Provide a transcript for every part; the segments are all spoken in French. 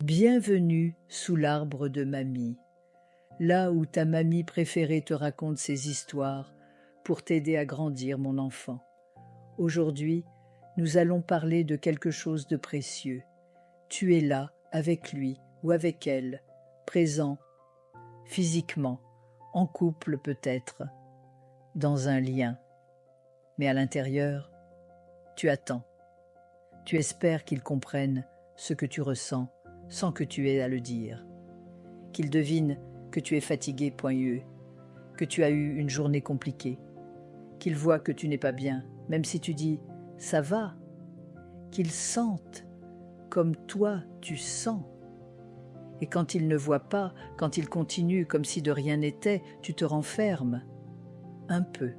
Bienvenue sous l'arbre de mamie, là où ta mamie préférée te raconte ses histoires pour t'aider à grandir, mon enfant. Aujourd'hui, nous allons parler de quelque chose de précieux. Tu es là, avec lui ou avec elle, présent, physiquement, en couple peut-être, dans un lien. Mais à l'intérieur, tu attends. Tu espères qu'il comprenne ce que tu ressens sans que tu aies à le dire. Qu'il devine que tu es fatigué, que tu as eu une journée compliquée. Qu'il voit que tu n'es pas bien, même si tu dis « ça va ». Qu'il sente comme toi tu sens. Et quand il ne voit pas, quand il continue comme si de rien n'était, tu te renfermes. Un peu,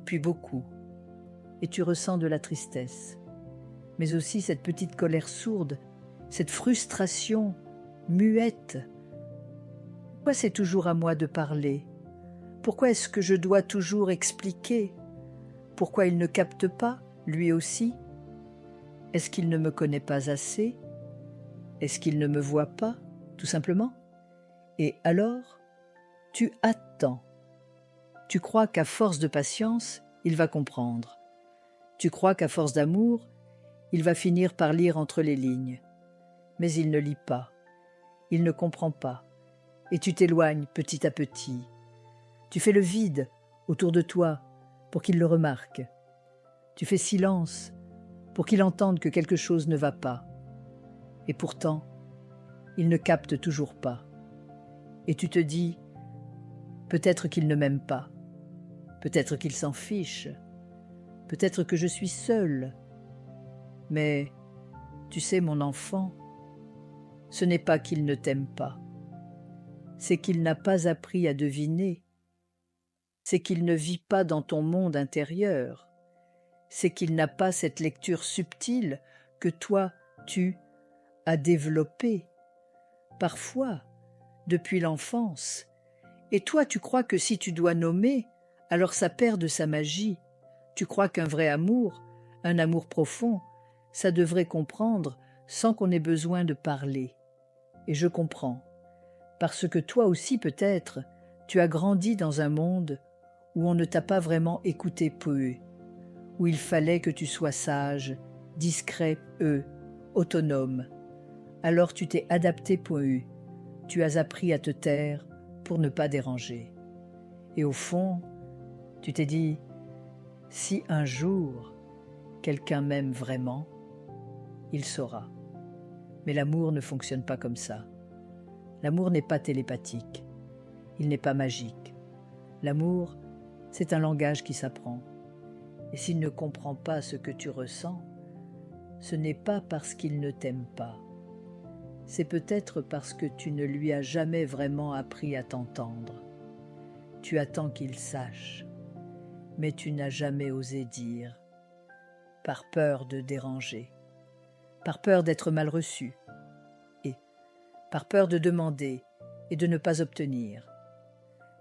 puis beaucoup. Et tu ressens de la tristesse. Mais aussi cette petite colère sourde, cette frustration muette. Pourquoi c'est toujours à moi de parler? Pourquoi est-ce que je dois toujours expliquer? Pourquoi il ne capte pas, lui aussi? Est-ce qu'il ne me connaît pas assez? Est-ce qu'il ne me voit pas, tout simplement? Et alors, tu attends. Tu crois qu'à force de patience, il va comprendre. Tu crois qu'à force d'amour, il va finir par lire entre les lignes. Mais il ne lit pas, il ne comprend pas, et tu t'éloignes petit à petit. Tu fais le vide autour de toi pour qu'il le remarque. Tu fais silence pour qu'il entende que quelque chose ne va pas. Et pourtant, il ne capte toujours pas. Et tu te dis, peut-être qu'il ne m'aime pas, peut-être qu'il s'en fiche, peut-être que je suis seule. Mais, tu sais, mon enfant, ce n'est pas qu'il ne t'aime pas, c'est qu'il n'a pas appris à deviner, c'est qu'il ne vit pas dans ton monde intérieur, c'est qu'il n'a pas cette lecture subtile que toi, tu as développée, parfois, depuis l'enfance. Et toi, tu crois que si tu dois nommer, alors ça perd de sa magie. Tu crois qu'un vrai amour, un amour profond, ça devrait comprendre sans qu'on ait besoin de parler. Et je comprends, parce que toi aussi peut-être, tu as grandi dans un monde où on ne t'a pas vraiment écouté peu, où il fallait que tu sois sage, discret, autonome. Alors tu t'es adapté, tu as appris à te taire pour ne pas déranger. Et au fond, tu t'es dit, si un jour quelqu'un m'aime vraiment, il saura. Mais l'amour ne fonctionne pas comme ça. L'amour n'est pas télépathique, il n'est pas magique. L'amour, c'est un langage qui s'apprend. Et s'il ne comprend pas ce que tu ressens, ce n'est pas parce qu'il ne t'aime pas. C'est peut-être parce que tu ne lui as jamais vraiment appris à t'entendre. Tu attends qu'il sache, mais tu n'as jamais osé dire, par peur de déranger, par peur d'être mal reçu, et par peur de demander et de ne pas obtenir,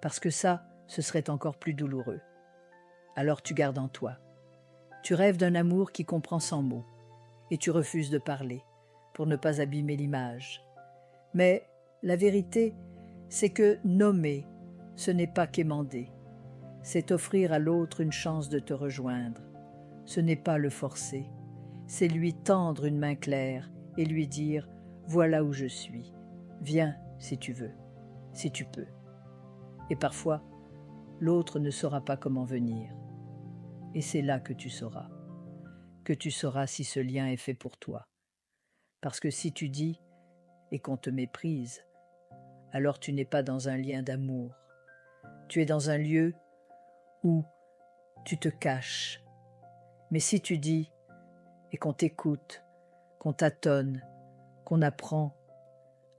parce que ça, ce serait encore plus douloureux. Alors tu gardes en toi. Tu rêves d'un amour qui comprend sans mots, et tu refuses de parler, pour ne pas abîmer l'image. Mais la vérité, c'est que nommer, ce n'est pas quémander. C'est offrir à l'autre une chance de te rejoindre. Ce n'est pas le forcer. C'est lui tendre une main claire et lui dire « Voilà où je suis. Viens si tu veux, si tu peux. » Et parfois, l'autre ne saura pas comment venir. Et c'est là que tu sauras si ce lien est fait pour toi. Parce que si tu dis et qu'on te méprise, alors tu n'es pas dans un lien d'amour. Tu es dans un lieu où tu te caches. Mais si tu dis et qu'on t'écoute, qu'on tâtonne, qu'on apprend,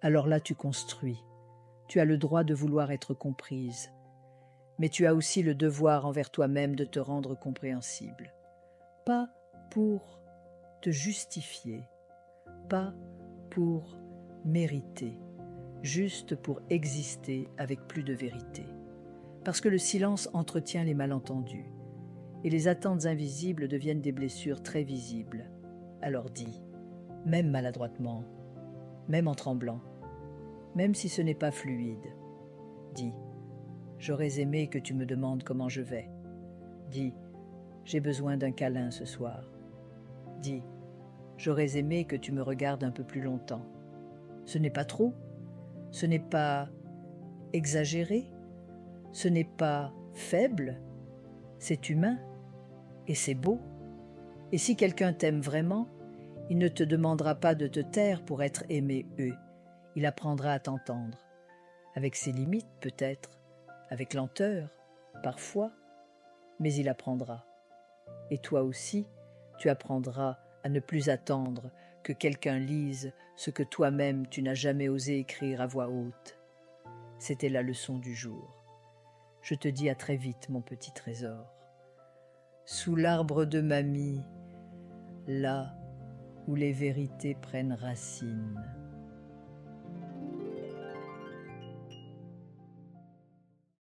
alors là tu construis. Tu as le droit de vouloir être comprise, mais tu as aussi le devoir envers toi-même de te rendre compréhensible. Pas pour te justifier, pas pour mériter, juste pour exister avec plus de vérité. Parce que le silence entretient les malentendus, et les attentes invisibles deviennent des blessures très visibles. Alors dis, même maladroitement, même en tremblant, même si ce n'est pas fluide. Dis, j'aurais aimé que tu me demandes comment je vais. Dis, j'ai besoin d'un câlin ce soir. Dis, j'aurais aimé que tu me regardes un peu plus longtemps. Ce n'est pas trop, ce n'est pas exagéré, ce n'est pas faible, c'est humain et c'est beau. Et si quelqu'un t'aime vraiment, il ne te demandera pas de te taire pour être aimé eux. Il apprendra à t'entendre, avec ses limites peut-être, avec lenteur, parfois, mais il apprendra. Et toi aussi, tu apprendras à ne plus attendre que quelqu'un lise ce que toi-même tu n'as jamais osé écrire à voix haute. C'était la leçon du jour. Je te dis à très vite, mon petit trésor. Sous l'arbre de mamie, là où les vérités prennent racine.